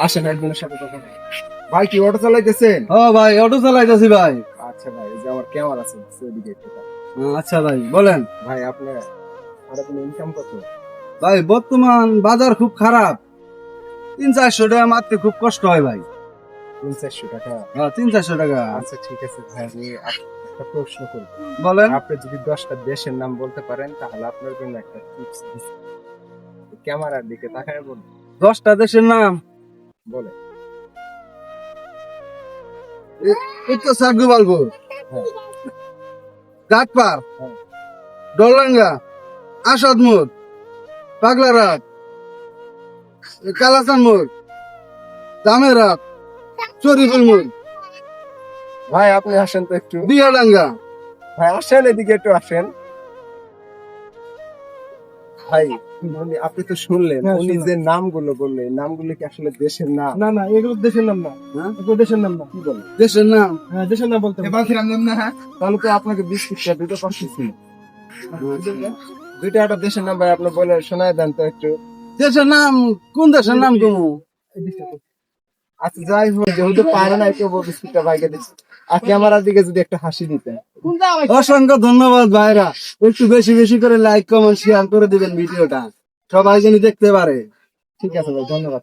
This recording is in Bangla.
আসেন একজনের সাথে কথা বলি। ভাই কি অটো চালাইতেছেন? ও ভাই অটো চালাইতেছি ভাই। আচ্ছা ভাই, এই যে আমার ক্যামেরা আছে ওইদিকে একটু তাকান। আচ্ছা ভাই বলেন। ভাই আপনার সারাদিন ইনকাম কত? ভাই বর্তমান বাজার খুব খারাপ, 300-400 টাকা মারতে খুব কষ্ট হয় ভাই। 300-400 টাকা? 300-400 টাকা। আচ্ছা ঠিক আছে ভাই, আমি একটা প্রশ্ন করব। বলেন। আপনি যদি 10টা দেশের নাম বলতে পারেন তাহলে আপনার জন্য একটা টিপস দিচ্ছি। ক্যামেরার দিকে তাকায় বলুন। 10টা দেশের নাম বলে। এই তো সাগু বলবো, হ্যাঁ গাটপার, হ্যাঁ। ডলরাঙ্গা, আসাদ মোড়, পাগলারাত, কালাচান মোড়, জামেরাত, শরীফুল মোড়, ভাই আপনি আসেন তো একটু। বিয়াডাঙ্গা। ভাই আসেন এদিকে একটু আসেন। ভাই আপনি তো শুনলেন হ্যাঁ, উনি শুনলাম। যে নামগুলো বললেন, নামগুলো কি আসলে দেশের নাম? না না, এগুলো দেশের নাম না। হ্যাঁ? এগুলো দেশের নাম না। কি বলেন? দেশের নাম হ্যাঁ, দেশের নাম বলতে হবে। তাহলে তো আপনাকে বিস্কুটটা দুটো পাঠিয়েছি। দুইটা একটা দেশের নাম ভাই আপনি বলে শোনায় দেন তো একটু। দেশের নাম, কোন দেশের নাম কমু? আচ্ছা যাই হোক, যেহেতু পারে না একটু বিস্কুটটা ভাইকে দিচ্ছি। আর ক্যামেরার দিকে যদি একটা হাসি দিতেন। অসংখ্য ধন্যবাদ ভাইরা, একটু বেশি বেশি করে লাইক কমেন্ট শেয়ার করে দিবেন ভিডিওটা, সবাই যেন দেখতে পারে। ঠিক আছে ভাই, ধন্যবাদ।